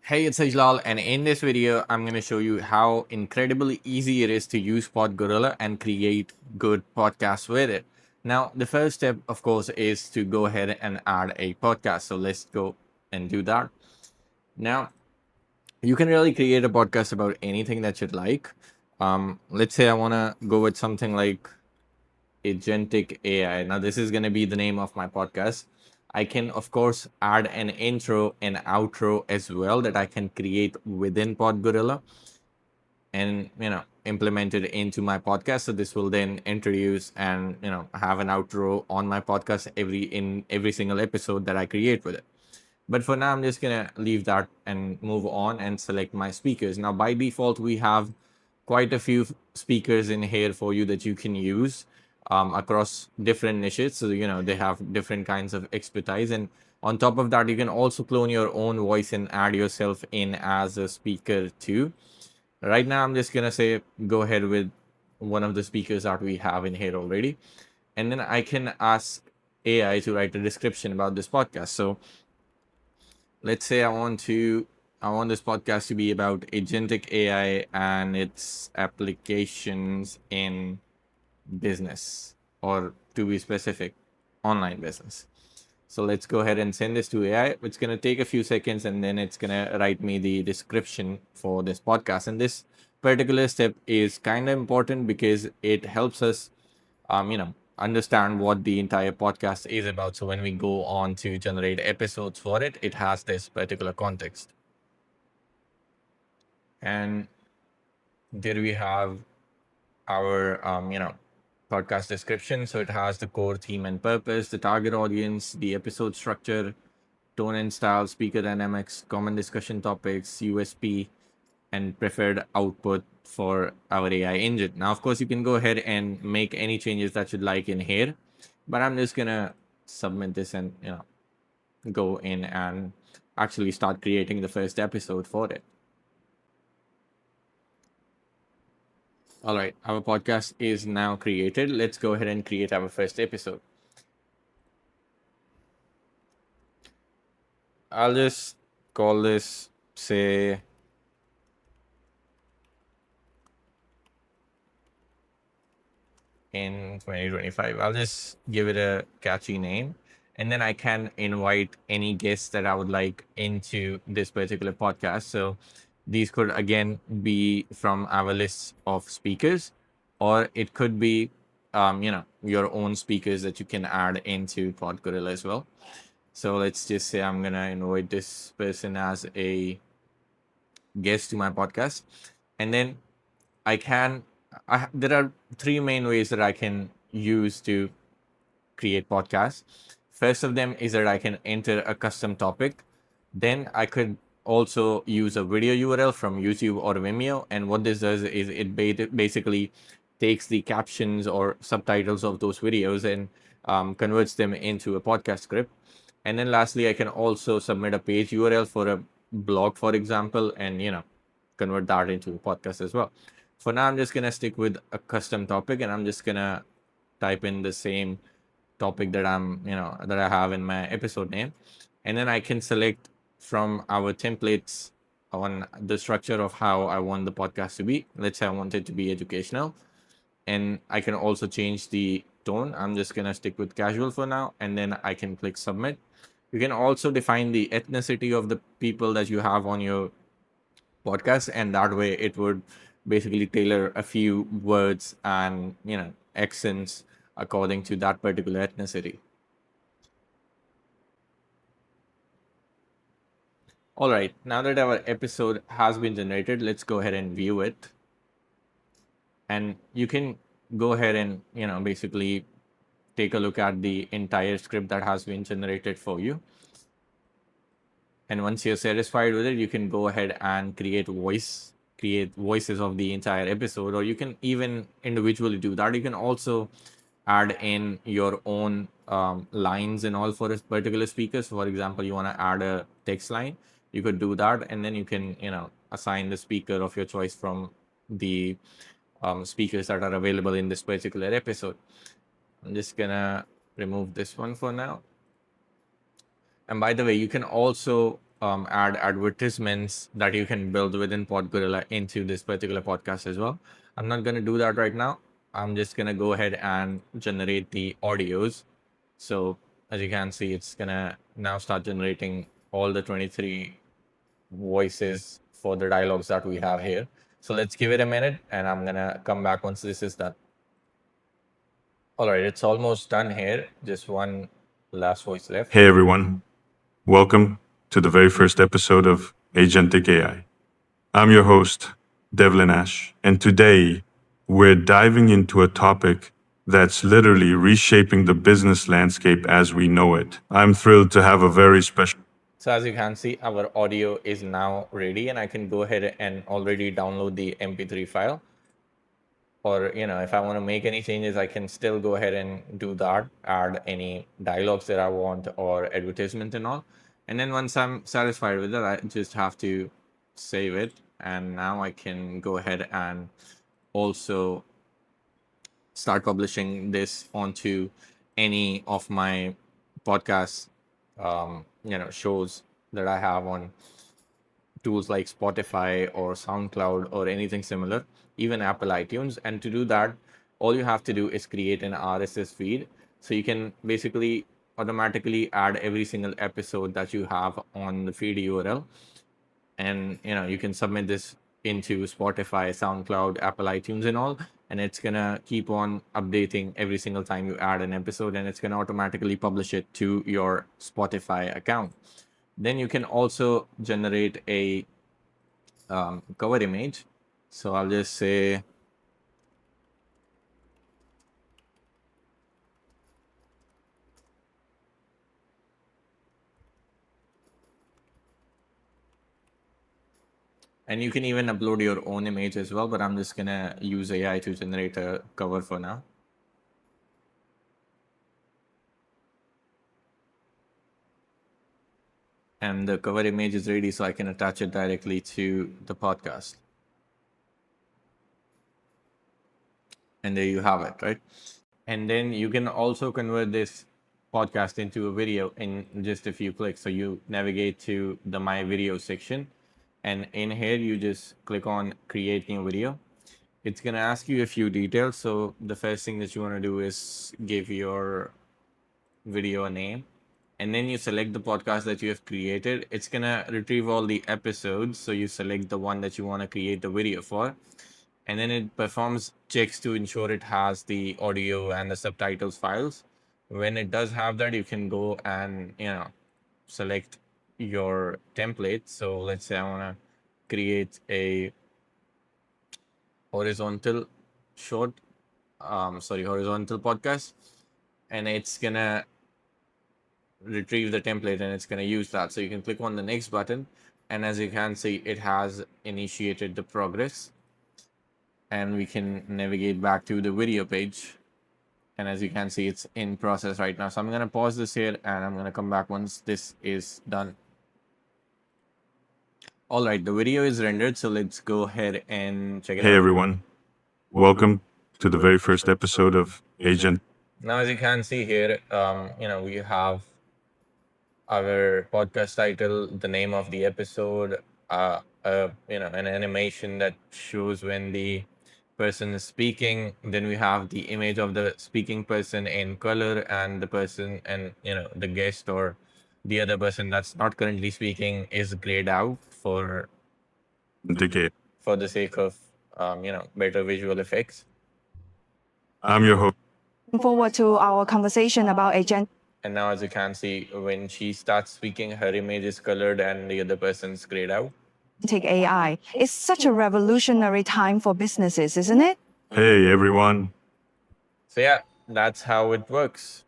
Hey, it's Ijlal, and in this video, I'm going to show you how incredibly easy it is to use PodGorilla and create good podcasts with it. Now, the first step, of course, is to go ahead and add a podcast. So let's go and do that. Now, you can really create a podcast about anything that you'd like. Let's say I want to go with something like agentic AI. Now, this is going to be the name of my podcast. I can, of course, add an intro and outro as well that I can create within PodGorilla and, implement it into my podcast. So this will then introduce and, have an outro on my podcast in every single episode that I create with it. But for now, I'm just going to leave that and move on and select my speakers. Now, by default, we have quite a few speakers in here for you that you can use across different niches. So, they have different kinds of expertise. And on top of that, you can also clone your own voice and add yourself in as a speaker too. Right now, I'm just going to say, go ahead with one of the speakers that we have in here already. And then I can ask AI to write a description about this podcast. So let's say I want this podcast to be about agentic AI and its applications in business, or to be specific, online business. So let's go ahead and send this to AI. It's going to take a few seconds and then it's going to write me the description for this podcast. And this particular step is kind of important because it helps us, understand what the entire podcast is about. So when we go on to generate episodes for it, it has this particular context. And there we have our, podcast description. So it has the core theme and purpose, the target audience, the episode structure, tone and style, speaker dynamics, common discussion topics, USP, and preferred output for our AI engine. Now, of course, you can go ahead and make any changes that you'd like in here, but I'm just gonna submit this and go in and actually start creating the first episode for it. All right, our podcast is now created. Let's go ahead and create our first episode. I'll just call this, say, in 2025. I'll just give it a catchy name. And then I can invite any guests that I would like into this particular podcast. So these could again be from our list of speakers, or it could be, your own speakers that you can add into PodGorilla as well. So let's just say I'm gonna invite this person as a guest to my podcast, and then there are three main ways that I can use to create podcasts. First of them is that I can enter a custom topic. Then I could also use a video URL from YouTube or Vimeo. And what this does is it basically takes the captions or subtitles of those videos and converts them into a podcast script. And then lastly, I can also submit a page URL for a blog, for example, and convert that into a podcast as well. For now, I'm just gonna stick with a custom topic, and I'm just gonna type in the same topic that I have in my episode name, and then I can select from our templates on the structure of how I want the podcast to be. Let's say I want it to be educational, and I can also change the tone. I'm just gonna stick with casual for now, and then I can click submit. You can also define the ethnicity of the people that you have on your podcast, and that way it would basically tailor a few words and accents according to that particular ethnicity. All right, now that our episode has been generated, let's go ahead and view it. And you can go ahead and basically take a look at the entire script that has been generated for you. And once you're satisfied with it, you can go ahead and create voices of the entire episode, or you can even individually do that. You can also add in your own lines and all for a particular speaker. So for example, you want to add a text line, you could do that, and then you can assign the speaker of your choice from the speakers that are available in this particular episode. I'm just gonna remove this one for now. And by the way, you can also add advertisements that you can build within PodGorilla into this particular podcast as well. I'm not going to do that right now. I'm just going to go ahead and generate the audios. So as you can see, it's going to now start generating all the 23 voices for the dialogues that we have here. So let's give it a minute and I'm going to come back once this is done. All right, it's almost done here. Just one last voice left. Hey everyone, welcome to the very first episode of Agentic AI. I'm your host, Devlin Ash, and today we're diving into a topic that's literally reshaping the business landscape as we know it. I'm thrilled to have a very special. So as you can see, our audio is now ready and I can go ahead and already download the MP3 file. Or, if I want to make any changes, I can still go ahead and do that, add any dialogues that I want or advertisement and all. And then once I'm satisfied with that, I just have to save it. And now I can go ahead and also start publishing this onto any of my podcast shows that I have on tools like Spotify or SoundCloud or anything similar, even Apple iTunes. And to do that, all you have to do is create an RSS feed. So you can basically automatically add every single episode that you have on the feed URL. And you can submit this into Spotify, SoundCloud, Apple iTunes and all. And it's gonna keep on updating every single time you add an episode, and it's gonna automatically publish it to your Spotify account. Then you can also generate a cover image. So I'll just say and you can even upload your own image as well, but I'm just gonna use AI to generate a cover for now. And the cover image is ready, so I can attach it directly to the podcast. And there you have it, right? And then you can also convert this podcast into a video in just a few clicks. So you navigate to the My Video section, and in here you just click on Create New Video. It's going to ask you a few details. So the first thing that you want to do is give your video a name, and then you select the podcast that you have created. It's going to retrieve all the episodes. So you select the one that you want to create the video for, and then it performs checks to ensure it has the audio and the subtitles files. When it does have that, you can go and select your template. So let's say I want to create a horizontal horizontal podcast, and it's gonna retrieve the template and it's gonna use that. So you can click on the next button, and as you can see, it has initiated the progress, and we can navigate back to the video page. And as you can see, it's in process right now. So I'm going to pause this here and I'm going to come back once this is done. All right, the video is rendered. So let's go ahead and check it out. Hey everyone, welcome to the very first episode of Agent. Now, as you can see here, we have our podcast title, the name of the episode, an animation that shows when the person is speaking. Then we have the image of the speaking person in color, and the person and the guest or the other person that's not currently speaking is grayed out for Decade. the sake of better visual effects. I'm your host. Looking forward to our conversation about agent. And now, as you can see, when she starts speaking, her image is colored and the other person's grayed out. Agentic AI. It's such a revolutionary time for businesses, isn't it? Hey everyone. So yeah, that's how it works.